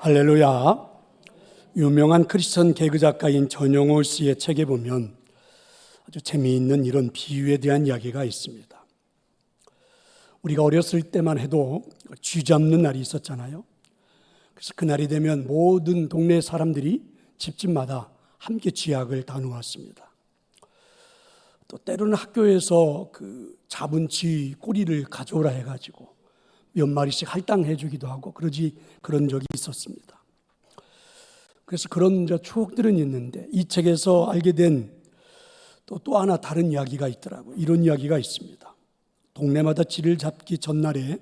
할렐루야. 유명한 크리스천 개그 작가인 전용호 씨의 책에 보면 아주 재미있는 이런 비유에 대한 이야기가 있습니다. 우리가 어렸을 때만 해도 쥐 잡는 날이 있었잖아요. 그래서 그날이 되면 모든 동네 사람들이 집집마다 함께 쥐약을 다 놓았습니다. 또 때로는 학교에서 그 잡은 쥐 꼬리를 가져오라 해가지고 몇 마리씩 할당해 주기도 하고 그런 적이 있었습니다. 그래서 그런 추억들은 있는데 이 책에서 알게 된 또 하나 다른 이야기가 있더라고요. 이런 이야기가 있습니다. 동네마다 쥐를 잡기 전날에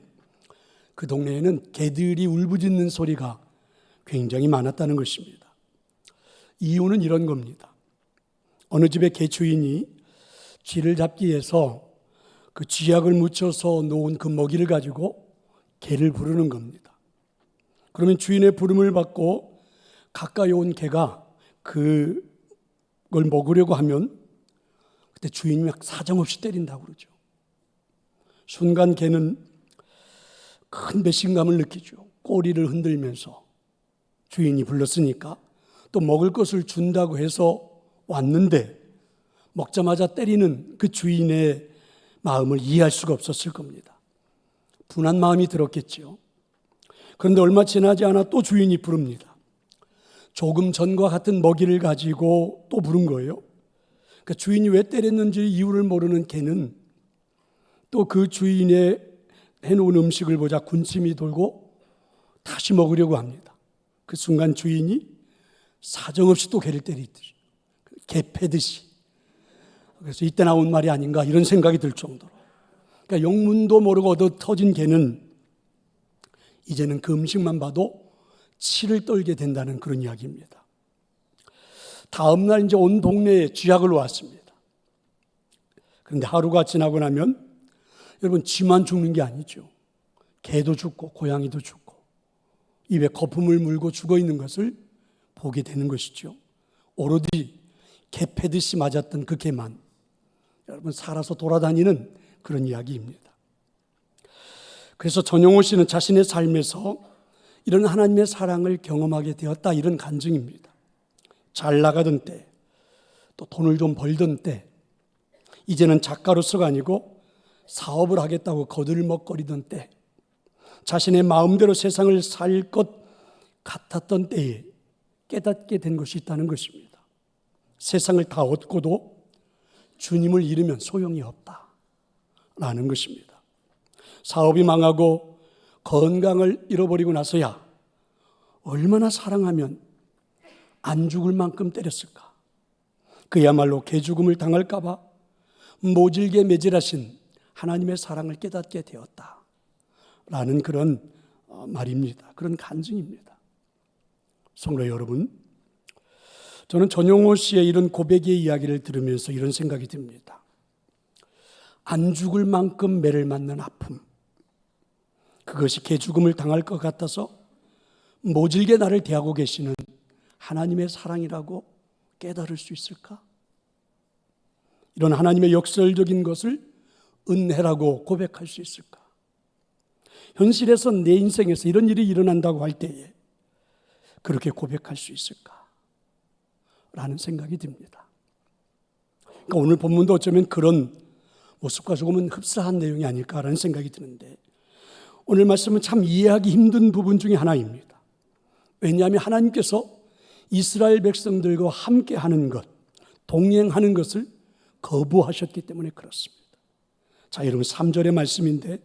그 동네에는 개들이 울부짖는 소리가 굉장히 많았다는 것입니다. 이유는 이런 겁니다. 어느 집의 개 주인이 쥐를 잡기 위해서 그 쥐약을 묻혀서 놓은 그 먹이를 가지고 개를 부르는 겁니다. 그러면 주인의 부름을 받고 가까이 온 개가 그걸 먹으려고 하면 그때 주인이 막 사정없이 때린다고 그러죠. 순간 개는 큰 배신감을 느끼죠. 꼬리를 흔들면서 주인이 불렀으니까 또 먹을 것을 준다고 해서 왔는데 먹자마자 때리는 그 주인의 마음을 이해할 수가 없었을 겁니다. 분한 마음이 들었겠죠. 그런데 얼마 지나지 않아 또 주인이 부릅니다. 조금 전과 같은 먹이를 가지고 또 부른 거예요. 그러니까 주인이 왜 때렸는지 이유를 모르는 개는 또 그 주인의 해놓은 음식을 보자 군침이 돌고 다시 먹으려고 합니다. 그 순간 주인이 사정없이 또 개를 때리듯이, 개 패듯이. 그래서 이때 나온 말이 아닌가 이런 생각이 들 정도로. 그러니까 영문도 모르고 얻어 터진 개는 이제는 그 음식만 봐도 치를 떨게 된다는 그런 이야기입니다. 다음 날 이제 온 동네에 쥐약을 놓았습니다. 그런데 하루가 지나고 나면 여러분 쥐만 죽는 게 아니죠. 개도 죽고 고양이도 죽고 입에 거품을 물고 죽어 있는 것을 보게 되는 것이죠. 오로지 개 패듯이 맞았던 그 개만 여러분 살아서 돌아다니는 그런 이야기입니다. 그래서 전용호 씨는 자신의 삶에서 이런 하나님의 사랑을 경험하게 되었다 이런 간증입니다. 잘 나가던 때, 또 돈을 좀 벌던 때, 이제는 작가로서가 아니고 사업을 하겠다고 거들먹거리던 때, 자신의 마음대로 세상을 살 것 같았던 때에 깨닫게 된 것이 있다는 것입니다. 세상을 다 얻고도 주님을 잃으면 소용이 없다라는 것입니다. 사업이 망하고 건강을 잃어버리고 나서야 얼마나 사랑하면 안 죽을 만큼 때렸을까. 그야말로 개죽음을 당할까 봐 모질게 매질하신 하나님의 사랑을 깨닫게 되었다라는 그런 말입니다. 그런 간증입니다. 성도 여러분, 저는 전용호 씨의 이런 고백의 이야기를 들으면서 이런 생각이 듭니다. 안 죽을 만큼 매를 맞는 아픔, 그것이 개죽음을 당할 것 같아서 모질게 나를 대하고 계시는 하나님의 사랑이라고 깨달을 수 있을까? 이런 하나님의 역설적인 것을 은혜라고 고백할 수 있을까? 현실에서 내 인생에서 이런 일이 일어난다고 할 때에 그렇게 고백할 수 있을까? 라는 생각이 듭니다. 그러니까 오늘 본문도 어쩌면 그런 모습과 조금은 흡사한 내용이 아닐까라는 생각이 드는데 오늘 말씀은 참 이해하기 힘든 부분 중에 하나입니다. 왜냐하면 하나님께서 이스라엘 백성들과 함께하는 것, 동행하는 것을 거부하셨기 때문에 그렇습니다. 자, 여러분 3절의 말씀인데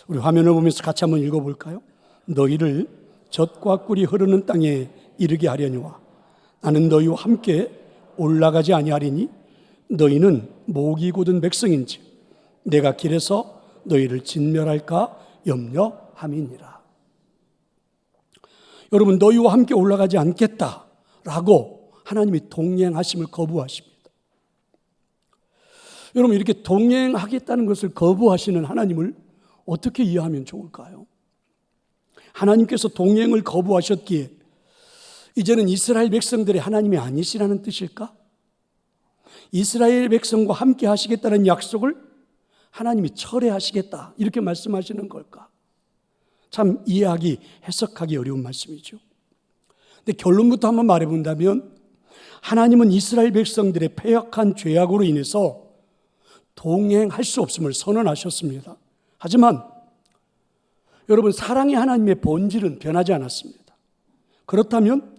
우리 화면을 보면서 같이 한번 읽어볼까요? 너희를 젖과 꿀이 흐르는 땅에 이르게 하려니와 나는 너희와 함께 올라가지 아니하리니 너희는 목이 곧은 백성인지 내가 길에서 너희를 진멸할까 염려함이니라. 여러분 너희와 함께 올라가지 않겠다라고 하나님이 동행하심을 거부하십니다. 여러분 이렇게 동행하겠다는 것을 거부하시는 하나님을 어떻게 이해하면 좋을까요? 하나님께서 동행을 거부하셨기에 이제는 이스라엘 백성들의 하나님이 아니시라는 뜻일까? 이스라엘 백성과 함께 하시겠다는 약속을 하나님이 철회하시겠다 이렇게 말씀하시는 걸까? 참 이해하기, 해석하기 어려운 말씀이죠. 근데 결론부터 한번 말해본다면 하나님은 이스라엘 백성들의 패역한 죄악으로 인해서 동행할 수 없음을 선언하셨습니다. 하지만 여러분, 사랑의 하나님의 본질은 변하지 않았습니다. 그렇다면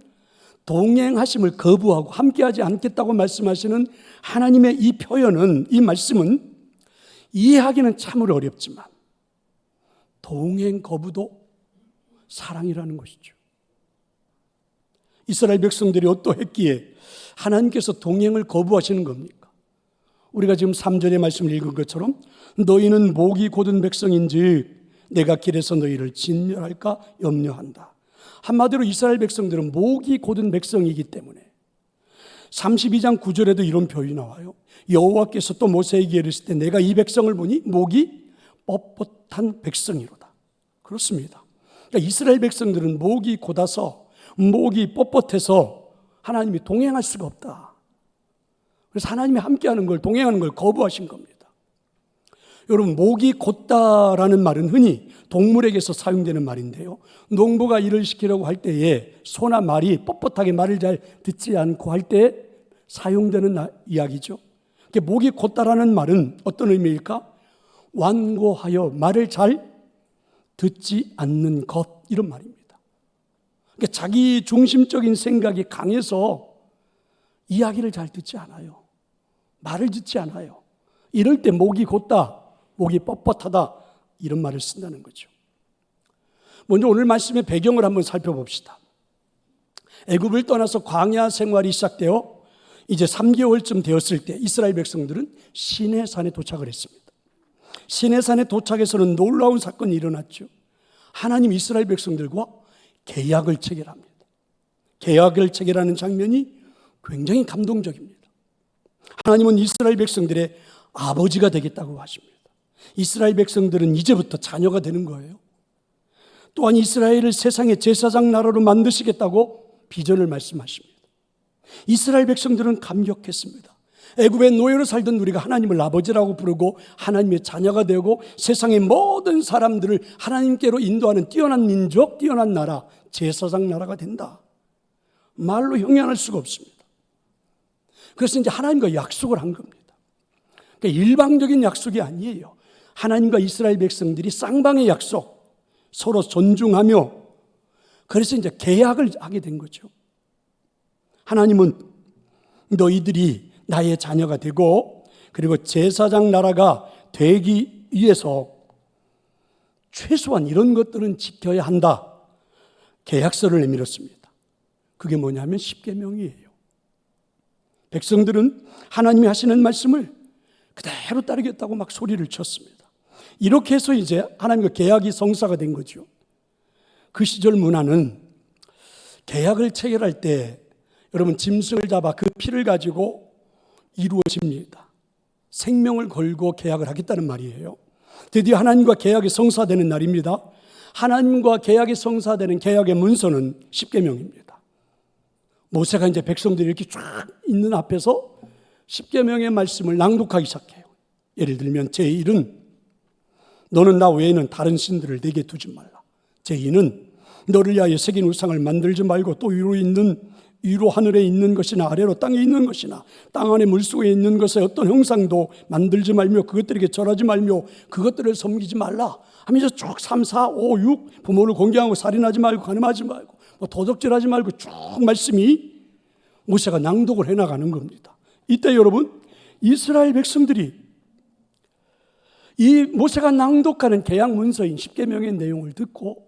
동행하심을 거부하고 함께하지 않겠다고 말씀하시는 하나님의 이 표현은, 이 말씀은 이해하기는 참으로 어렵지만 동행 거부도 사랑이라는 것이죠. 이스라엘 백성들이 어떠했기에 하나님께서 동행을 거부하시는 겁니까? 우리가 지금 3절의 말씀을 읽은 것처럼 너희는 목이 곧은 백성인즉 내가 길에서 너희를 진멸할까 염려한다. 한마디로 이스라엘 백성들은 목이 곧은 백성이기 때문에 32장 9절에도 이런 표현이 나와요. 여호와께서 또 모세에게 이르실 때 내가 이 백성을 보니 목이 뻣뻣한 백성이로다. 그렇습니다. 그러니까 이스라엘 백성들은 목이 곧아서, 목이 뻣뻣해서 하나님이 동행할 수가 없다. 그래서 하나님이 함께하는 걸, 동행하는 걸 거부하신 겁니다. 여러분, 목이 곧다라는 말은 흔히 동물에게서 사용되는 말인데요, 농부가 일을 시키려고 할 때에 소나 말이 뻣뻣하게 말을 잘 듣지 않고 할 때 사용되는 이야기죠. 목이 곧다라는 말은 어떤 의미일까? 완고하여 말을 잘 듣지 않는 것, 이런 말입니다. 그러니까 자기 중심적인 생각이 강해서 이야기를 잘 듣지 않아요. 말을 듣지 않아요. 이럴 때 목이 곧다, 목이 뻣뻣하다, 이런 말을 쓴다는 거죠. 먼저 오늘 말씀의 배경을 한번 살펴봅시다. 애굽을 떠나서 광야 생활이 시작되어 이제 3개월쯤 되었을 때 이스라엘 백성들은 시내산에 도착을 했습니다. 시내산에 도착해서는 놀라운 사건이 일어났죠. 하나님 이스라엘 백성들과 계약을 체결합니다. 계약을 체결하는 장면이 굉장히 감동적입니다. 하나님은 이스라엘 백성들의 아버지가 되겠다고 하십니다. 이스라엘 백성들은 이제부터 자녀가 되는 거예요. 또한 이스라엘을 세상의 제사장 나라로 만드시겠다고 비전을 말씀하십니다. 이스라엘 백성들은 감격했습니다. 애굽의 노예로 살던 우리가 하나님을 아버지라고 부르고 하나님의 자녀가 되고 세상의 모든 사람들을 하나님께로 인도하는 뛰어난 민족, 뛰어난 나라, 제사장 나라가 된다. 말로 형용할 수가 없습니다. 그래서 이제 하나님과 약속을 한 겁니다. 그러니까 일방적인 약속이 아니에요. 하나님과 이스라엘 백성들이 쌍방의 약속, 서로 존중하며, 그래서 이제 계약을 하게 된 거죠. 하나님은 너희들이 나의 자녀가 되고, 그리고 제사장 나라가 되기 위해서 최소한 이런 것들은 지켜야 한다. 계약서를 내밀었습니다. 그게 뭐냐면 십계명이에요. 백성들은 하나님이 하시는 말씀을 그대로 따르겠다고 막 소리를 쳤습니다. 이렇게 해서 이제 하나님과 계약이 성사가 된 거죠. 그 시절 문화는 계약을 체결할 때 여러분, 짐승을 잡아 그 피를 가지고 이루어집니다. 생명을 걸고 계약을 하겠다는 말이에요. 드디어 하나님과 계약이 성사되는 날입니다. 하나님과 계약이 성사되는 계약의 문서는 십계명입니다. 모세가 이제 백성들이 이렇게 쫙 있는 앞에서 십계명의 말씀을 낭독하기 시작해요. 예를 들면 제1은 너는 나 외에는 다른 신들을 내게 두지 말라. 제2는 너를 위하여 새긴 우상을 만들지 말고 또 위로 하늘에 있는 것이나 아래로 땅에 있는 것이나 땅 안에 물속에 있는 것에 어떤 형상도 만들지 말며 그것들에게 절하지 말며 그것들을 섬기지 말라 하면서 쭉 3, 4, 5, 6 부모를 공경하고 살인하지 말고 간음하지 말고 도적질하지 말고 쭉 말씀이 모세가 낭독을 해나가는 겁니다. 이때 여러분, 이스라엘 백성들이 이 모세가 낭독하는 계약 문서인 십계명의 내용을 듣고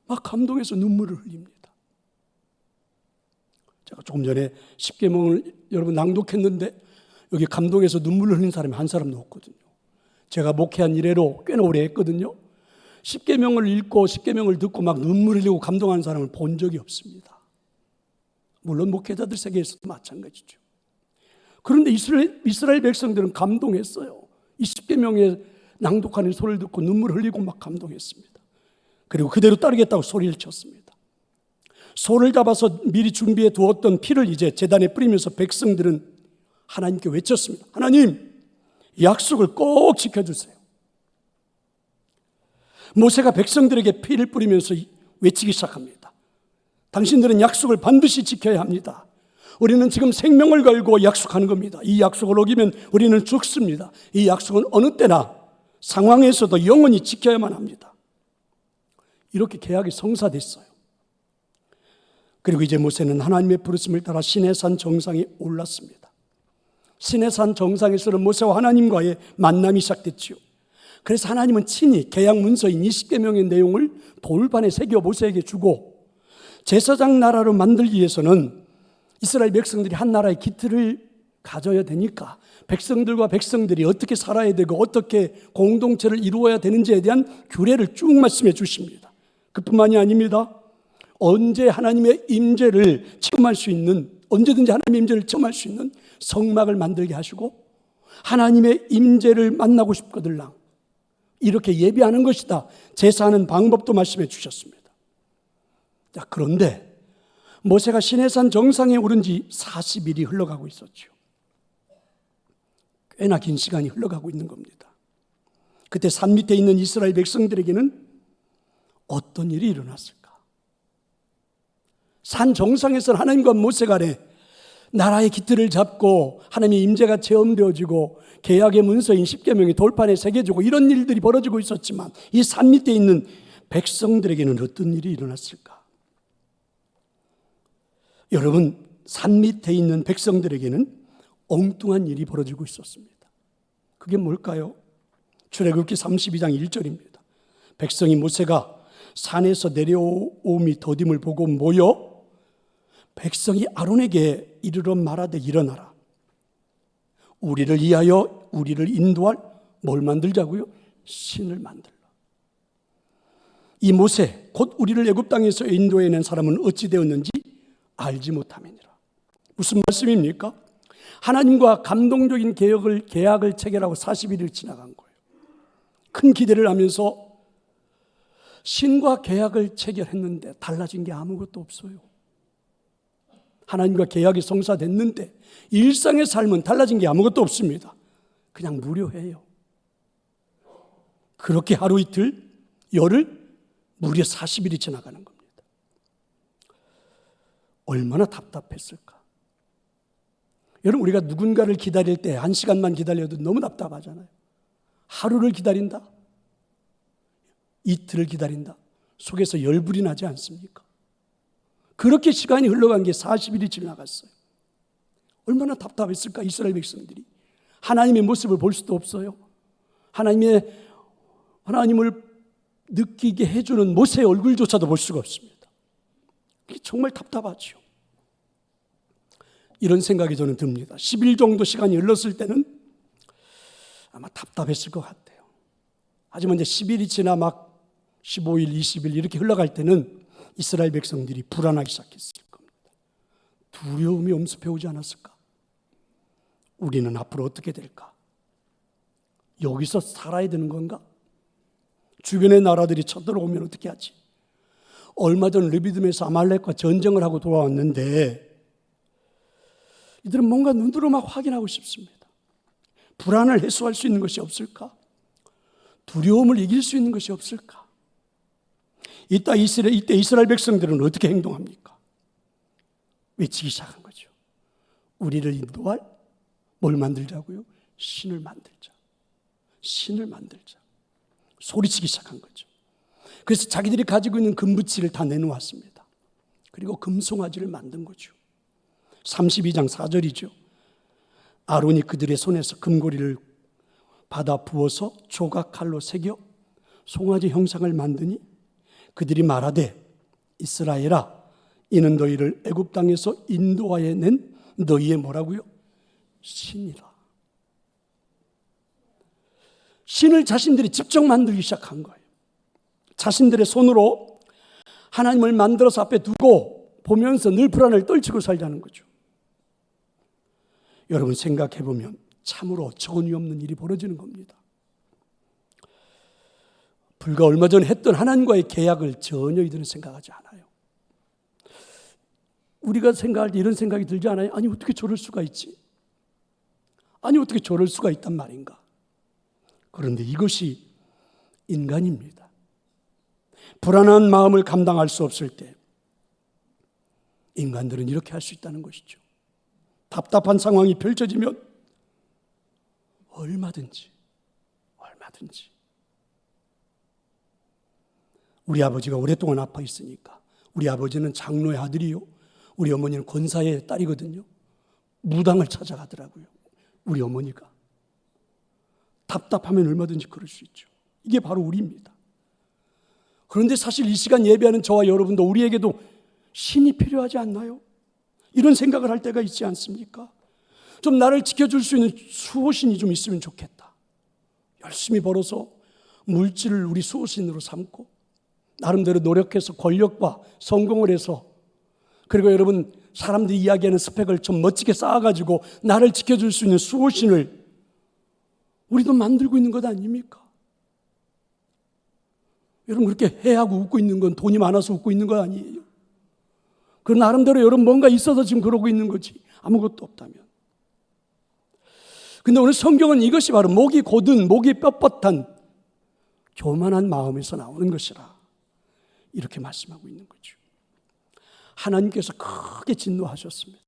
막 감동해서 눈물을 흘립니다. 제가 조금 전에 십계명을 여러분 낭독했는데 여기 감동해서 눈물을 흘린 사람이 한 사람도 없거든요. 제가 목회한 이래로 꽤나 오래 했거든요. 십계명을 읽고 십계명을 듣고 막 눈물 흘리고 감동하는 사람을 본 적이 없습니다. 물론 목회자들 세계에서도 마찬가지죠. 그런데 이스라엘 백성들은 감동했어요. 이 십계명에 낭독하는 소리를 듣고 눈물 흘리고 막 감동했습니다. 그리고 그대로 따르겠다고 소리를 쳤습니다. 소를 잡아서 미리 준비해 두었던 피를 이제 제단에 뿌리면서 백성들은 하나님께 외쳤습니다. 하나님, 약속을 꼭 지켜주세요. 모세가 백성들에게 피를 뿌리면서 외치기 시작합니다. 당신들은 약속을 반드시 지켜야 합니다. 우리는 지금 생명을 걸고 약속하는 겁니다. 이 약속을 어기면 우리는 죽습니다. 이 약속은 어느 때나 상황에서도 영원히 지켜야만 합니다. 이렇게 계약이 성사됐어요. 그리고 이제 모세는 하나님의 부르심을 따라 시내산 정상에 올랐습니다. 시내산 정상에서는 모세와 하나님과의 만남이 시작됐지요. 그래서 하나님은 친히 계약 문서인 20계명의 내용을 돌판에 새겨 모세에게 주고, 제사장 나라로 만들기 위해서는 이스라엘 백성들이 한 나라의 기틀을 가져야 되니까 백성들과 백성들이 어떻게 살아야 되고 어떻게 공동체를 이루어야 되는지에 대한 규례를 쭉 말씀해 주십니다. 그뿐만이 아닙니다. 언제 하나님의 임재를 체험할 수 있는, 언제든지 하나님의 임재를 체험할 수 있는 성막을 만들게 하시고, 하나님의 임재를 만나고 싶거들랑 이렇게 예비하는 것이다, 제사하는 방법도 말씀해 주셨습니다. 자, 그런데 모세가 시내산 정상에 오른 지 40일이 흘러가고 있었죠. 꽤나 긴 시간이 흘러가고 있는 겁니다. 그때 산 밑에 있는 이스라엘 백성들에게는 어떤 일이 일어났을까? 산 정상에서 하나님과 모세 간에 나라의 기틀을 잡고 하나님의 임재가 체험되어지고 계약의 문서인 10계명이 돌판에 새겨지고 이런 일들이 벌어지고 있었지만, 이 산 밑에 있는 백성들에게는 어떤 일이 일어났을까? 여러분, 산 밑에 있는 백성들에게는 엉뚱한 일이 벌어지고 있었습니다. 그게 뭘까요? 출애굽기 32장 1절입니다. 백성이 모세가 산에서 내려오미 더딤을 보고 모여 백성이 아론에게 이르러 말하되, 일어나라. 우리를 위하여 우리를 인도할 뭘 만들자고요? 신을 만들라. 이 모세, 곧 우리를 애굽 땅에서 인도해낸 사람은 어찌 되었는지 알지 못함이니라. 무슨 말씀입니까? 하나님과 감동적인 계약을 체결하고 40일을 지나간 거예요. 큰 기대를 하면서 신과 계약을 체결했는데 달라진 게 아무것도 없어요. 하나님과 계약이 성사됐는데 일상의 삶은 달라진 게 아무것도 없습니다. 그냥 무료해요. 그렇게 하루 이틀, 열흘, 무려 40일이 지나가는 겁니다. 얼마나 답답했을까? 여러분, 우리가 누군가를 기다릴 때 1시간만 기다려도 너무 답답하잖아요. 하루를 기다린다, 이틀을 기다린다, 속에서 열불이 나지 않습니까? 그렇게 시간이 흘러간 게 40일이 지나갔어요. 얼마나 답답했을까, 이스라엘 백성들이. 하나님의 모습을 볼 수도 없어요. 하나님을 느끼게 해주는 모세의 얼굴조차도 볼 수가 없습니다. 정말 답답하죠. 이런 생각이 저는 듭니다. 10일 정도 시간이 흘렀을 때는 아마 답답했을 것 같아요. 하지만 이제 10일이 지나 막 15일, 20일 이렇게 흘러갈 때는 이스라엘 백성들이 불안하기 시작했을 겁니다. 두려움이 엄습해 오지 않았을까? 우리는 앞으로 어떻게 될까? 여기서 살아야 되는 건가? 주변의 나라들이 쳐들어오면 어떻게 하지? 얼마 전 르비딤에서 아말렉과 전쟁을 하고 돌아왔는데 이들은 뭔가 눈으로 막 확인하고 싶습니다. 불안을 해소할 수 있는 것이 없을까? 두려움을 이길 수 있는 것이 없을까? 이때 이스라엘 백성들은 어떻게 행동합니까? 외치기 시작한 거죠. 우리를 인도할 뭘 만들자고요? 신을 만들자. 신을 만들자. 소리치기 시작한 거죠. 그래서 자기들이 가지고 있는 금붙이를 다 내놓았습니다. 그리고 금송아지를 만든 거죠. 32장 4절이죠. 아론이 그들의 손에서 금고리를 받아 부어서 조각칼로 새겨 송아지 형상을 만드니 그들이 말하되, 이스라엘아, 이는 너희를 애굽 땅에서 인도하여 낸 너희의 뭐라고요? 신이라. 신을 자신들이 직접 만들기 시작한 거예요. 자신들의 손으로 하나님을 만들어서 앞에 두고 보면서 늘 불안을 떨치고 살자는 거죠. 여러분, 생각해보면 참으로 어처구니 없는 일이 벌어지는 겁니다. 불과 얼마 전 했던 하나님과의 계약을 전혀 이들은 생각하지 않아요. 우리가 생각할 때 이런 생각이 들지 않아요? 아니, 어떻게 저럴 수가 있지? 아니, 어떻게 저럴 수가 있단 말인가? 그런데 이것이 인간입니다. 불안한 마음을 감당할 수 없을 때, 인간들은 이렇게 할 수 있다는 것이죠. 답답한 상황이 펼쳐지면 얼마든지 우리 아버지가 오랫동안 아파 있으니까, 우리 아버지는 장로의 아들이요, 우리 어머니는 권사의 딸이거든요. 무당을 찾아가더라고요. 우리 어머니가 답답하면 얼마든지 그럴 수 있죠. 이게 바로 우리입니다. 그런데 사실 이 시간 예배하는 저와 여러분도 우리에게도 신이 필요하지 않나요? 이런 생각을 할 때가 있지 않습니까? 좀 나를 지켜줄 수 있는 수호신이 좀 있으면 좋겠다. 열심히 벌어서 물질을 우리 수호신으로 삼고 나름대로 노력해서 권력과 성공을 해서, 그리고 여러분 사람들이 이야기하는 스펙을 좀 멋지게 쌓아가지고 나를 지켜줄 수 있는 수호신을 우리도 만들고 있는 것 아닙니까? 여러분 그렇게 해하고 웃고 있는 건 돈이 많아서 웃고 있는 거 아니에요? 그 나름대로 여러분 뭔가 있어서 지금 그러고 있는 거지, 아무것도 없다면. 근데 오늘 성경은 이것이 바로 목이 곧은, 목이 뻣뻣한 교만한 마음에서 나오는 것이라 이렇게 말씀하고 있는 거죠. 하나님께서 크게 진노하셨습니다.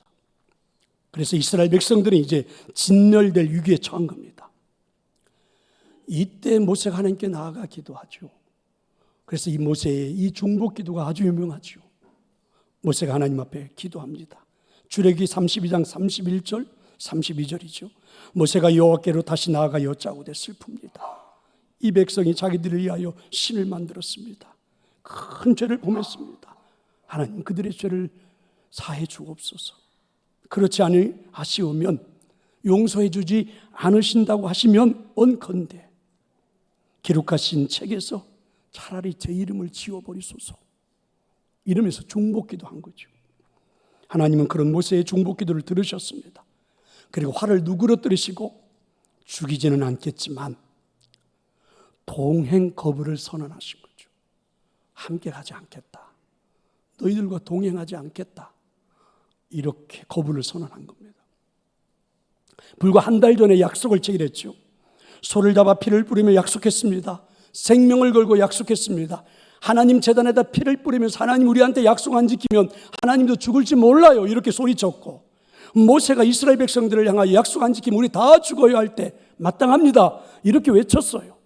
그래서 이스라엘 백성들은 이제 진멸될 위기에 처한 겁니다. 이때 모세가 하나님께 나아가 기도하죠. 그래서 이 모세의 이 중복 기도가 아주 유명하죠. 모세가 하나님 앞에 기도합니다. 출애굽기 32장 31절 32절이죠. 모세가 여호와께로 다시 나아가 여짜오되 슬픕니다. 이 백성이 자기들을 위하여 신을 만들었습니다. 큰 죄를 범했습니다. 하나님 그들의 죄를 사해 주옵소서. 그렇지 아니하시오면, 용서해 주지 않으신다고 하시면 언컨대 기록하신 책에서 차라리 제 이름을 지워버리소서. 이러면서 중복기도 한 거죠. 하나님은 그런 모세의 중복기도를 들으셨습니다. 그리고 화를 누그러뜨리시고 죽이지는 않겠지만 동행 거부를 선언하신 거죠. 함께 가지 않겠다. 너희들과 동행하지 않겠다. 이렇게 거부를 선언한 겁니다. 불과 한 달 전에 약속을 체결했죠. 소를 잡아 피를 뿌리며 약속했습니다. 생명을 걸고 약속했습니다. 하나님 제단에다 피를 뿌리면서 하나님 우리한테 약속 안 지키면 하나님도 죽을지 몰라요. 이렇게 소리쳤고, 모세가 이스라엘 백성들을 향하여 약속 안 지키면 우리 다 죽어야 할 때 마땅합니다. 이렇게 외쳤어요.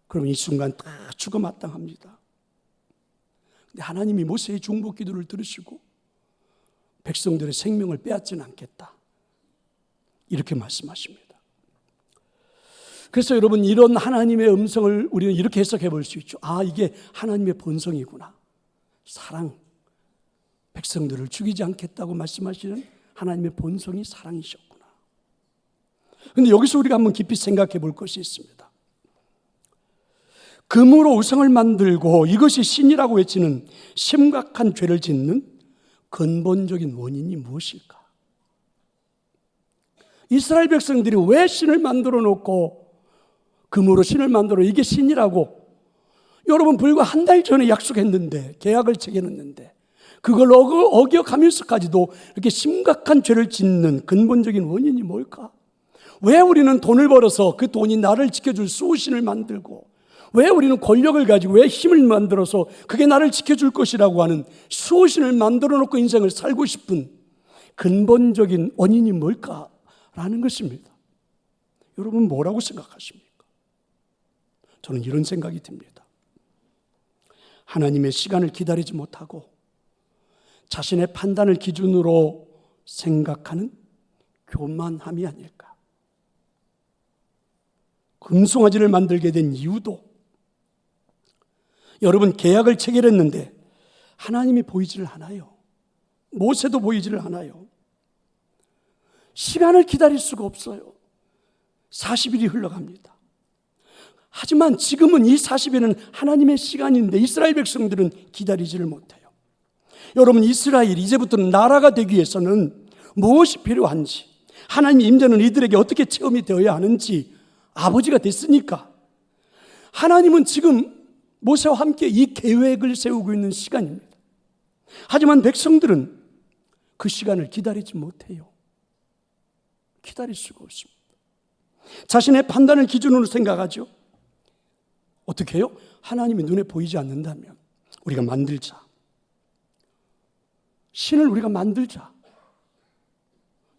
그러면 이 순간 다 죽어 마땅합니다. 근데 하나님이 모세의 중복 기도를 들으시고 백성들의 생명을 빼앗지는 않겠다. 이렇게 말씀하십니다. 그래서 여러분 이런 하나님의 음성을 우리는 이렇게 해석해 볼 수 있죠. 아, 이게 하나님의 본성이구나. 사랑. 백성들을 죽이지 않겠다고 말씀하시는 하나님의 본성이 사랑이셨구나. 그런데 여기서 우리가 한번 깊이 생각해 볼 것이 있습니다. 금으로 우상을 만들고 이것이 신이라고 외치는 심각한 죄를 짓는 근본적인 원인이 무엇일까? 이스라엘 백성들이 왜 신을 만들어 놓고 금으로 신을 만들어 이게 신이라고, 여러분 불과 한 달 전에 약속했는데, 계약을 체결했는데 그걸 어겨가면서까지도 이렇게 심각한 죄를 짓는 근본적인 원인이 뭘까? 왜 우리는 돈을 벌어서 그 돈이 나를 지켜줄 수호신을 만들고, 왜 우리는 권력을 가지고 왜 힘을 만들어서 그게 나를 지켜줄 것이라고 하는 수호신을 만들어 놓고 인생을 살고 싶은 근본적인 원인이 뭘까라는 것입니다. 여러분 뭐라고 생각하십니까? 저는 이런 생각이 듭니다. 하나님의 시간을 기다리지 못하고 자신의 판단을 기준으로 생각하는 교만함이 아닐까. 금송아지를 만들게 된 이유도, 여러분 계약을 체결했는데 하나님이 보이지를 않아요. 모세도 보이지를 않아요. 시간을 기다릴 수가 없어요. 40일이 흘러갑니다. 하지만 지금은 이 40일은 하나님의 시간인데 이스라엘 백성들은 기다리지를 못해요. 여러분 이스라엘이 이제부터는 나라가 되기 위해서는 무엇이 필요한지, 하나님의 임재는 이들에게 어떻게 체험이 되어야 하는지 아버지가 됐으니까 하나님은 지금 모세와 함께 이 계획을 세우고 있는 시간입니다. 하지만 백성들은 그 시간을 기다리지 못해요. 기다릴 수가 없습니다. 자신의 판단을 기준으로 생각하죠. 어떻게 해요? 하나님이 눈에 보이지 않는다면 우리가 만들자. 신을 우리가 만들자.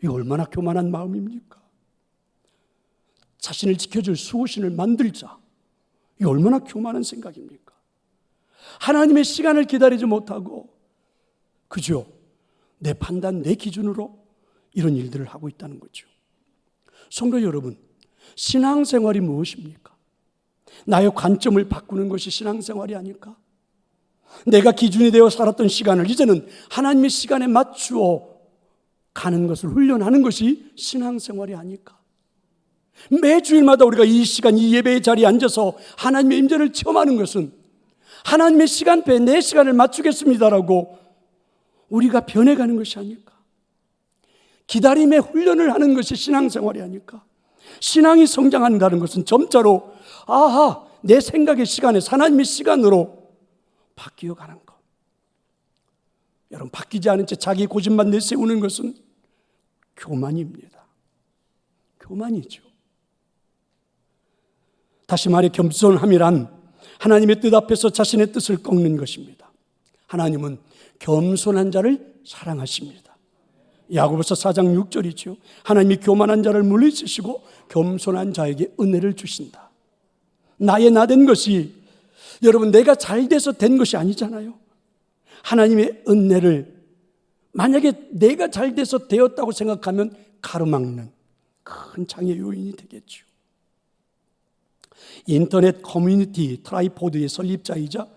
이거 얼마나 교만한 마음입니까? 자신을 지켜줄 수호신을 만들자. 이거 얼마나 교만한 생각입니까? 하나님의 시간을 기다리지 못하고 그저 내 판단, 내 기준으로 이런 일들을 하고 있다는 거죠. 성도 여러분, 신앙생활이 무엇입니까? 나의 관점을 바꾸는 것이 신앙생활이 아닐까? 내가 기준이 되어 살았던 시간을 이제는 하나님의 시간에 맞추어 가는 것을 훈련하는 것이 신앙생활이 아닐까? 매 주일마다 우리가 이 시간, 이 예배의 자리에 앉아서 하나님의 임재를 체험하는 것은 하나님의 시간표에 내 시간을 맞추겠습니다라고 우리가 변해가는 것이 아닐까? 기다림의 훈련을 하는 것이 신앙생활이 아닐까? 신앙이 성장한다는 것은 점차로 아하, 내 생각의 시간에 하나님의 시간으로 바뀌어가는 것. 여러분, 바뀌지 않은 채 자기 고집만 내세우는 것은 교만입니다. 교만이죠. 다시 말해 겸손함이란 하나님의 뜻 앞에서 자신의 뜻을 꺾는 것입니다. 하나님은 겸손한 자를 사랑하십니다. 야고보서 4장 6절이죠. 하나님이 교만한 자를 물리치시고 겸손한 자에게 은혜를 주신다. 나의 나된 것이 여러분 내가 잘 돼서 된 것이 아니잖아요. 하나님의 은혜를 만약에 내가 잘 돼서 되었다고 생각하면 가로막는 큰 장애 요인이 되겠죠. 인터넷 커뮤니티 트라이포드의 설립자이자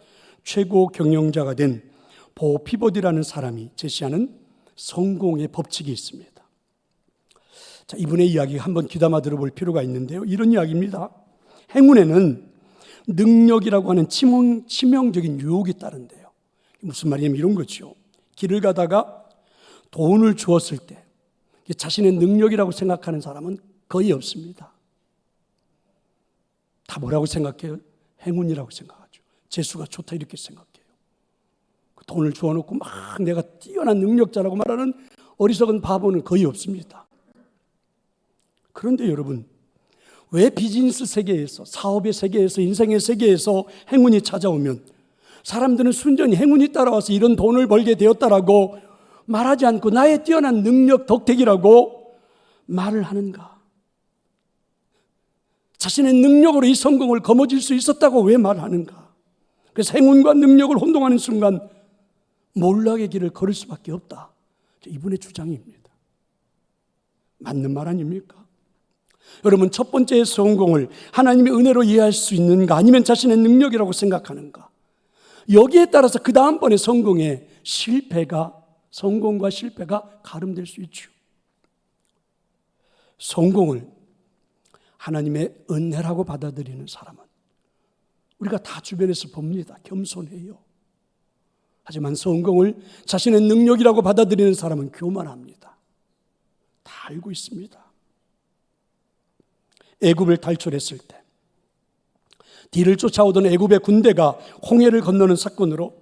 최고 경영자가 된 보 피버디라는 사람이 제시하는 성공의 법칙이 있습니다. 자, 이분의 이야기 한번 귀담아 들어볼 필요가 있는데요. 이런 이야기입니다. 행운에는 능력이라고 하는 치명적인 유혹이 따른대요. 무슨 말이냐면 이런 거죠. 길을 가다가 돈을 주었을 때 자신의 능력이라고 생각하는 사람은 거의 없습니다. 다 뭐라고 생각해요? 행운이라고 생각하죠. 재수가 좋다 이렇게 생각해요. 돈을 주어놓고 막 내가 뛰어난 능력자라고 말하는 어리석은 바보는 거의 없습니다. 그런데 여러분, 왜 비즈니스 세계에서, 사업의 세계에서, 인생의 세계에서 행운이 찾아오면 사람들은 순전히 행운이 따라와서 이런 돈을 벌게 되었다라고 말하지 않고 나의 뛰어난 능력 덕택이라고 말을 하는가? 자신의 능력으로 이 성공을 거머쥘 수 있었다고 왜 말하는가? 그래서 행운과 능력을 혼동하는 순간 몰락의 길을 걸을 수밖에 없다. 이분의 주장입니다. 맞는 말 아닙니까? 여러분, 첫 번째 성공을 하나님의 은혜로 이해할 수 있는가 아니면 자신의 능력이라고 생각하는가? 여기에 따라서 그 다음번에 성공과 실패가 가름될 수 있죠. 성공을 하나님의 은혜라고 받아들이는 사람은 우리가 다 주변에서 봅니다. 겸손해요. 하지만 성공을 자신의 능력이라고 받아들이는 사람은 교만합니다. 다 알고 있습니다. 애굽을 탈출했을 때 뒤를 쫓아오던 애굽의 군대가 홍해를 건너는 사건으로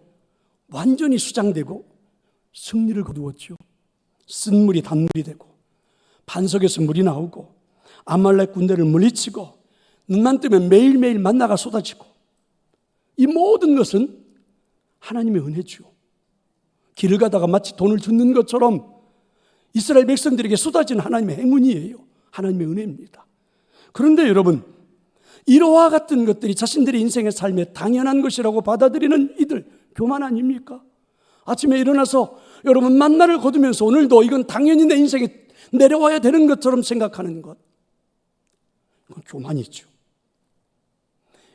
완전히 수장되고 승리를 거두었죠. 쓴 물이 단물이 되고 반석에서 물이 나오고 아말렉 군대를 물리치고 눈만 뜨면 매일매일 만나가 쏟아지고 이 모든 것은 하나님의 은혜죠. 길을 가다가 마치 돈을 줍는 것처럼 이스라엘 백성들에게 쏟아진 하나님의 행운이에요. 하나님의 은혜입니다. 그런데 여러분, 이러와 같은 것들이 자신들의 인생의 삶에 당연한 것이라고 받아들이는 이들, 교만 아닙니까? 아침에 일어나서 여러분 만나를 거두면서 오늘도 이건 당연히 내 인생에 내려와야 되는 것처럼 생각하는 것, 이건 교만이죠.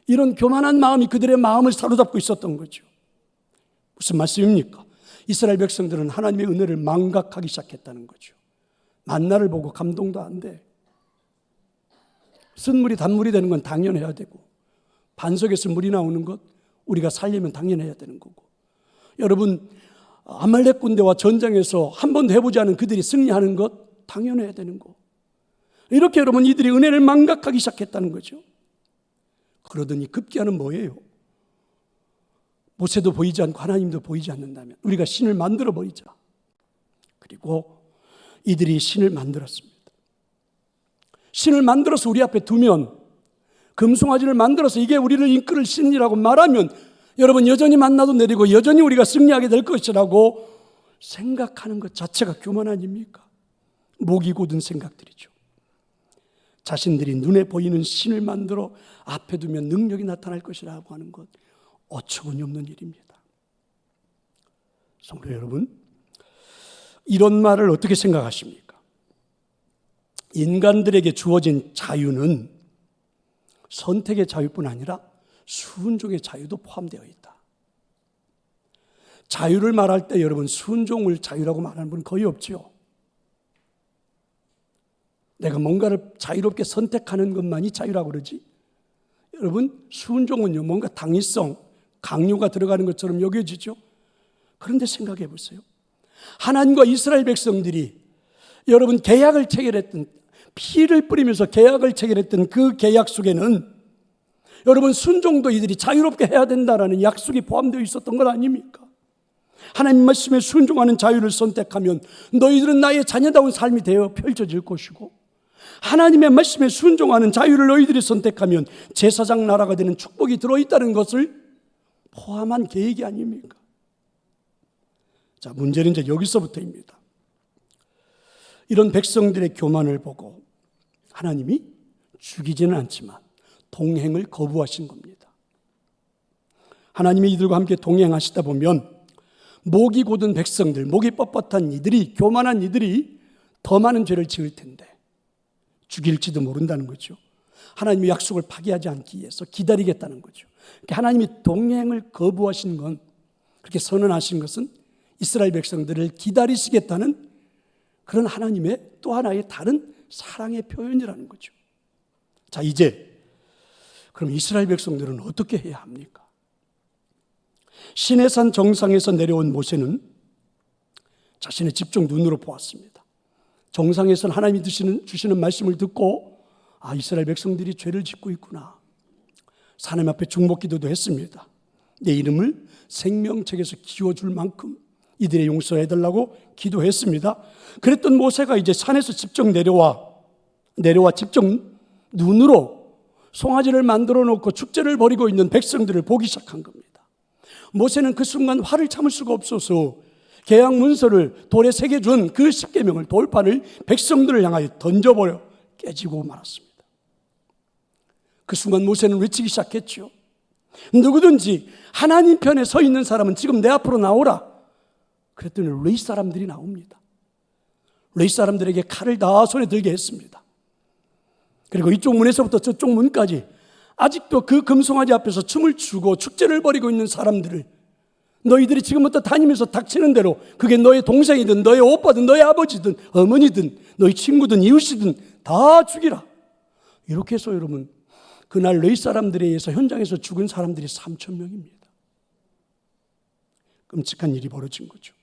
이런 교만한 마음이 그들의 마음을 사로잡고 있었던 거죠. 무슨 말씀입니까? 이스라엘 백성들은 하나님의 은혜를 망각하기 시작했다는 거죠. 만나를 보고 감동도 안 돼. 쓴물이 단물이 되는 건 당연해야 되고 반석에서 물이 나오는 것 우리가 살려면 당연해야 되는 거고, 여러분 아말렉 군대와 전장에서 한 번도 해보지 않은 그들이 승리하는 것 당연해야 되는 거. 이렇게 여러분 이들이 은혜를 망각하기 시작했다는 거죠. 그러더니 급기야는 뭐예요? 모세도 보이지 않고 하나님도 보이지 않는다면 우리가 신을 만들어 버리자. 그리고 이들이 신을 만들었습니다. 신을 만들어서 우리 앞에 두면, 금송아지를 만들어서 이게 우리를 이끌을 신이라고 말하면 여러분 여전히 만나도 내리고 여전히 우리가 승리하게 될 것이라고 생각하는 것 자체가 교만 아닙니까? 목이 곧은 생각들이죠. 자신들이 눈에 보이는 신을 만들어 앞에 두면 능력이 나타날 것이라고 하는 것, 어처구니 없는 일입니다. 성도 여러분, 이런 말을 어떻게 생각하십니까? 인간들에게 주어진 자유는 선택의 자유뿐 아니라 순종의 자유도 포함되어 있다. 자유를 말할 때 여러분, 순종을 자유라고 말하는 분은 거의 없지요. 내가 뭔가를 자유롭게 선택하는 것만이 자유라고 그러지, 여러분, 순종은요, 뭔가 당위성, 강요가 들어가는 것처럼 여겨지죠. 그런데 생각해 보세요. 하나님과 이스라엘 백성들이 여러분 계약을 체결했던, 피를 뿌리면서 계약을 체결했던 그 계약 속에는 여러분 순종도 이들이 자유롭게 해야 된다라는 약속이 포함되어 있었던 것 아닙니까? 하나님 말씀에 순종하는 자유를 선택하면 너희들은 나의 자녀다운 삶이 되어 펼쳐질 것이고, 하나님의 말씀에 순종하는 자유를 너희들이 선택하면 제사장 나라가 되는 축복이 들어있다는 것을 포함한 계획이 아닙니까? 자, 문제는 이제 여기서부터입니다. 이런 백성들의 교만을 보고 하나님이 죽이지는 않지만 동행을 거부하신 겁니다. 하나님이 이들과 함께 동행하시다 보면 목이 곧은 백성들, 목이 뻣뻣한 이들이, 교만한 이들이 더 많은 죄를 지을 텐데 죽일지도 모른다는 거죠. 하나님의 약속을 파기하지 않기 위해서 기다리겠다는 거죠. 하나님이 동행을 거부하신 건, 그렇게 선언하신 것은 이스라엘 백성들을 기다리시겠다는 그런 하나님의 또 하나의 다른 사랑의 표현이라는 거죠. 자, 이제 그럼 이스라엘 백성들은 어떻게 해야 합니까? 시내산 정상에서 내려온 모세는 자신의 집중 눈으로 보았습니다. 정상에서는 하나님이 주시는 말씀을 듣고, 아, 이스라엘 백성들이 죄를 짓고 있구나. 하나님 앞에 중보기도도 했습니다. 내 이름을 생명책에서 지워줄 만큼 이들의 용서해달라고 기도했습니다. 그랬던 모세가 이제 산에서 직접 내려와 직접 눈으로 송아지를 만들어 놓고 축제를 벌이고 있는 백성들을 보기 시작한 겁니다. 모세는 그 순간 화를 참을 수가 없어서 계약 문서를 돌에 새겨준 그 십계명을, 돌판을 백성들을 향하여 던져버려 깨지고 말았습니다. 그 순간 모세는 외치기 시작했죠. 누구든지 하나님 편에 서 있는 사람은 지금 내 앞으로 나오라. 그랬더니 레위 사람들이 나옵니다. 레위 사람들에게 칼을 다 손에 들게 했습니다. 그리고 이쪽 문에서부터 저쪽 문까지 아직도 그 금송아지 앞에서 춤을 추고 축제를 벌이고 있는 사람들을, 너희들이 지금부터 다니면서 닥치는 대로, 그게 너의 동생이든 너의 오빠든 너의 아버지든 어머니든 너희 친구든 이웃이든 다 죽이라. 이렇게 해서 여러분, 그날 레위 사람들에 의해서 현장에서 죽은 사람들이 3,000명입니다. 끔찍한 일이 벌어진 거죠.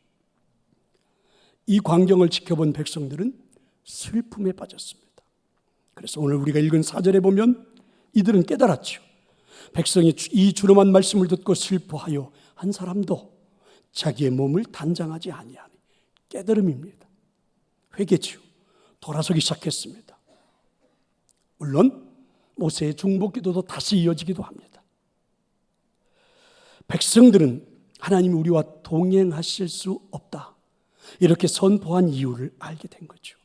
이 광경을 지켜본 백성들은 슬픔에 빠졌습니다. 그래서 오늘 우리가 읽은 4절에 보면 이들은 깨달았죠. 백성이 이 주름한 말씀을 듣고 슬퍼하여 한 사람도 자기의 몸을 단장하지 아니하니, 깨달음입니다. 회개지요. 돌아서기 시작했습니다. 물론 모세의 중보기도도 다시 이어지기도 합니다. 백성들은 하나님이 우리와 동행하실 수 없다, 이렇게 선포한 이유를 알게 된 거죠.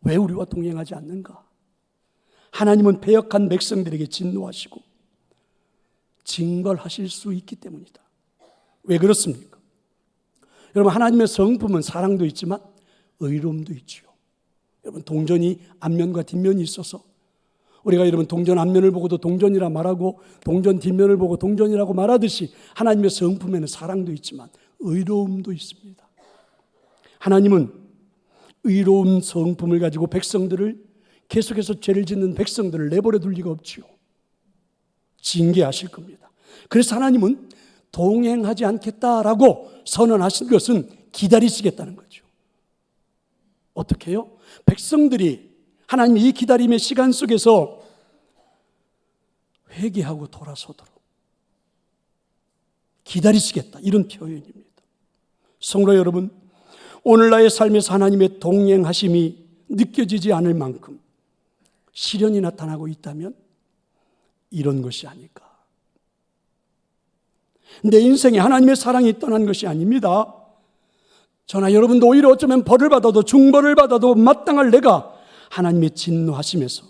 왜 우리와 동행하지 않는가? 하나님은 패역한 백성들에게 진노하시고 징벌하실 수 있기 때문이다. 왜 그렇습니까? 여러분, 하나님의 성품은 사랑도 있지만 의로움도 있지요. 여러분, 동전이 앞면과 뒷면이 있어서 우리가 여러분 동전 앞면을 보고도 동전이라 말하고 동전 뒷면을 보고 동전이라고 말하듯이 하나님의 성품에는 사랑도 있지만 의로움도 있습니다. 하나님은 의로운 성품을 가지고 백성들을, 계속해서 죄를 짓는 백성들을 내버려 둘 리가 없지요. 징계하실 겁니다. 그래서 하나님은 동행하지 않겠다라고 선언하신 것은 기다리시겠다는 거죠. 어떻게 해요? 백성들이 하나님의 이 기다림의 시간 속에서 회개하고 돌아서도록 기다리시겠다, 이런 표현입니다. 성도 여러분, 오늘 나의 삶에서 하나님의 동행하심이 느껴지지 않을 만큼 시련이 나타나고 있다면 이런 것이 아닐까. 내 인생에 하나님의 사랑이 떠난 것이 아닙니다. 저나 여러분도 오히려 어쩌면 벌을 받아도 중벌을 받아도 마땅할 내가 하나님의 진노하심에서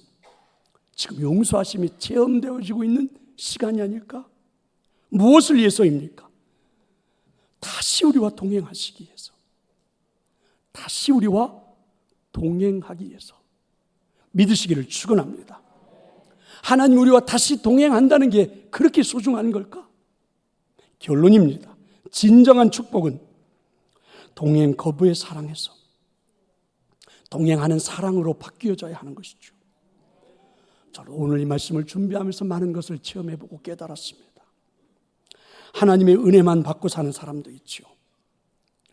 지금 용서하심이 체험되어지고 있는 시간이 아닐까? 무엇을 위해서입니까? 다시 우리와 동행하시기 위해서, 다시 우리와 동행하기 위해서 믿으시기를 축원합니다. 하나님 우리와 다시 동행한다는 게 그렇게 소중한 걸까? 결론입니다. 진정한 축복은 동행 거부의 사랑에서 동행하는 사랑으로 바뀌어져야 하는 것이죠. 저는 오늘 이 말씀을 준비하면서 많은 것을 체험해보고 깨달았습니다. 하나님의 은혜만 받고 사는 사람도 있죠.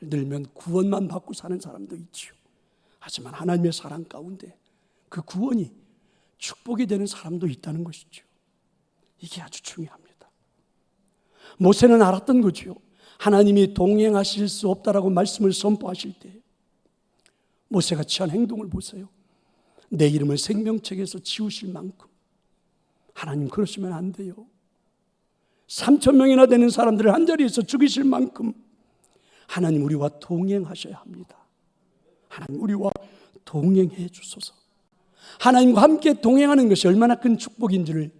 늘면 구원만 받고 사는 사람도 있죠. 하지만 하나님의 사랑 가운데 그 구원이 축복이 되는 사람도 있다는 것이죠. 이게 아주 중요합니다. 모세는 알았던 거죠. 하나님이 동행하실 수 없다라고 말씀을 선포하실 때 모세가 취한 행동을 보세요. 내 이름을 생명책에서 지우실 만큼 하나님 그러시면 안 돼요. 3,000명이나 되는 사람들을 한자리에서 죽이실 만큼 하나님 우리와 동행하셔야 합니다. 하나님 우리와 동행해 주소서. 하나님과 함께 동행하는 것이 얼마나 큰 축복인지를,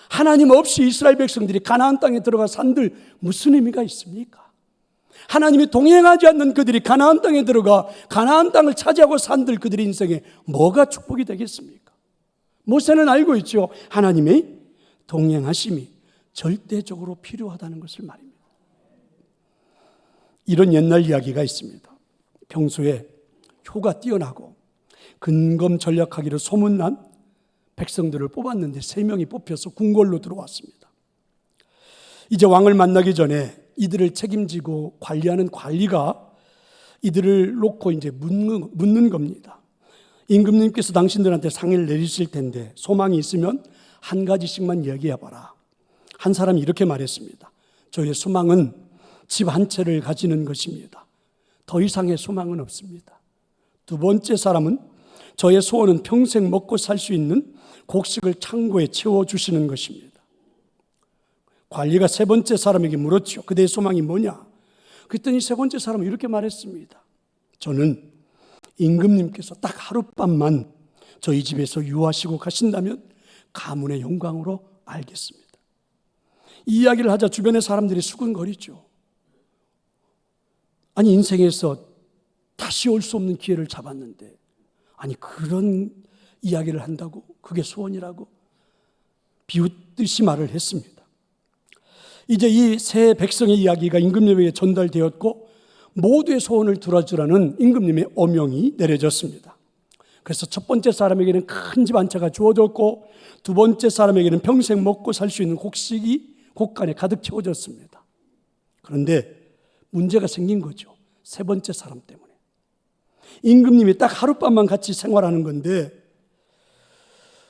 하나님 없이 이스라엘 백성들이 가나안 땅에 들어가 산들 무슨 의미가 있습니까? 하나님이 동행하지 않는 그들이 가나안 땅에 들어가 가나안 땅을 차지하고 산들 그들의 인생에 뭐가 축복이 되겠습니까? 모세는 알고 있죠. 하나님의 동행하심이 절대적으로 필요하다는 것을 말입니다. 이런 옛날 이야기가 있습니다. 평소에 효가 뛰어나고 근검전략하기로 소문난 백성들을 뽑았는데 3명이 뽑혀서 궁궐로 들어왔습니다. 이제 왕을 만나기 전에 이들을 책임지고 관리하는 관리가 이들을 놓고 이제 묻는 겁니다. 임금님께서 당신들한테 상의를 내리실 텐데 소망이 있으면 한 가지씩만 얘기해봐라. 한 사람이 이렇게 말했습니다. 저의 소망은 집 한 채를 가지는 것입니다. 더 이상의 소망은 없습니다. 두 번째 사람은 저의 소원은 평생 먹고 살 수 있는 곡식을 창고에 채워주시는 것입니다. 관리가 세 번째 사람에게 물었죠. 그대의 소망이 뭐냐? 그랬더니 세 번째 사람은 이렇게 말했습니다. 저는 임금님께서 딱 하룻밤만 저희 집에서 유하시고 가신다면 가문의 영광으로 알겠습니다. 이 이야기를 하자 주변의 사람들이 수근거리죠. 아니 인생에서 다시 올 수 없는 기회를 잡았는데 아니 그런 이야기를 한다고? 그게 소원이라고? 비웃듯이 말을 했습니다. 이제 이 세 백성의 이야기가 임금님에게 전달되었고 모두의 소원을 들어주라는 임금님의 어명이 내려졌습니다. 그래서 첫 번째 사람에게는 큰 집 한 채가 주어졌고 두 번째 사람에게는 평생 먹고 살 수 있는 곡식이 곳간에 가득 채워졌습니다. 그런데 문제가 생긴 거죠. 세 번째 사람 때문에. 임금님이 딱 하룻밤만 같이 생활하는 건데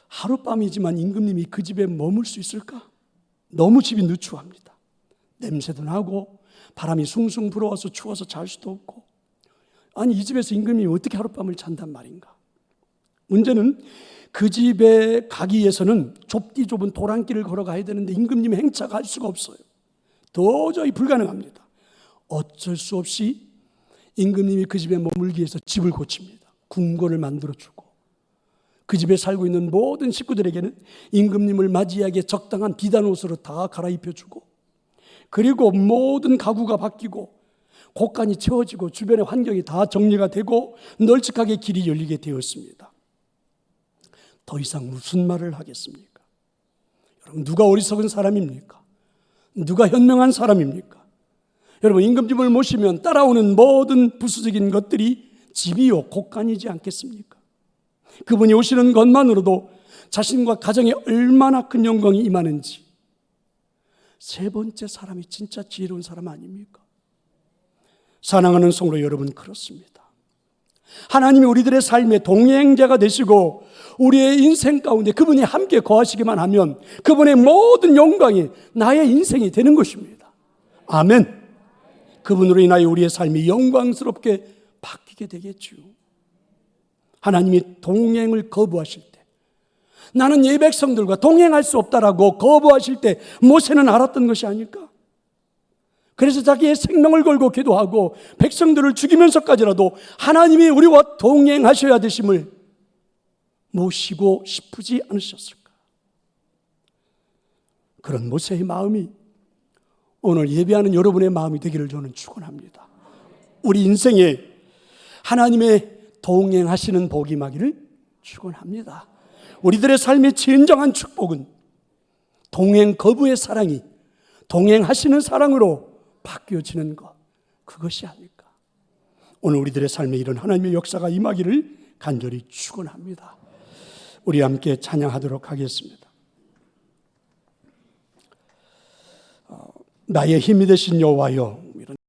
하룻밤이지만 임금님이 그 집에 머물 수 있을까? 너무 집이 누추합니다. 냄새도 나고 바람이 숭숭 불어와서 추워서 잘 수도 없고 아니 이 집에서 임금님이 어떻게 하룻밤을 잔단 말인가? 문제는 그 집에 가기 위해서는 좁디 좁은 도랑길을 걸어가야 되는데 임금님이 행차가 할 수가 없어요. 도저히 불가능합니다. 어쩔 수 없이 임금님이 그 집에 머물기 위해서 집을 고칩니다. 궁궐을 만들어주고 그 집에 살고 있는 모든 식구들에게는 임금님을 맞이하기에 적당한 비단 옷으로 다 갈아입혀주고 그리고 모든 가구가 바뀌고 곳간이 채워지고 주변의 환경이 다 정리가 되고 널찍하게 길이 열리게 되었습니다. 더 이상 무슨 말을 하겠습니까? 여러분 누가 어리석은 사람입니까? 누가 현명한 사람입니까? 여러분 임금님을 모시면 따라오는 모든 부수적인 것들이 집이요 곳간이지 않겠습니까? 그분이 오시는 것만으로도 자신과 가정에 얼마나 큰 영광이 임하는지 세 번째 사람이 진짜 지혜로운 사람 아닙니까? 사랑하는 성도 여러분 그렇습니다. 하나님이 우리들의 삶의 동행자가 되시고 우리의 인생 가운데 그분이 함께 거하시기만 하면 그분의 모든 영광이 나의 인생이 되는 것입니다. 아멘. 그분으로 인하여 우리의 삶이 영광스럽게 바뀌게 되겠죠. 하나님이 동행을 거부하실 때 나는 이 백성들과 동행할 수 없다라고 거부하실 때 모세는 알았던 것이 아닐까? 그래서 자기의 생명을 걸고 기도하고 백성들을 죽이면서까지라도 하나님이 우리와 동행하셔야 되심을 모시고 싶으지 않으셨을까? 그런 모세의 마음이 오늘 예배하는 여러분의 마음이 되기를 저는 축원합니다. 우리 인생에 하나님의 동행하시는 복이 임하기를 축원합니다. 우리들의 삶의 진정한 축복은 동행 거부의 사랑이 동행하시는 사랑으로 바뀌어지는 것, 그것이 아닐까. 오늘 우리들의 삶에 이런 하나님의 역사가 임하기를 간절히 축원합니다. 우리 함께 찬양하도록 하겠습니다. 나의 힘이 되신 여호와여.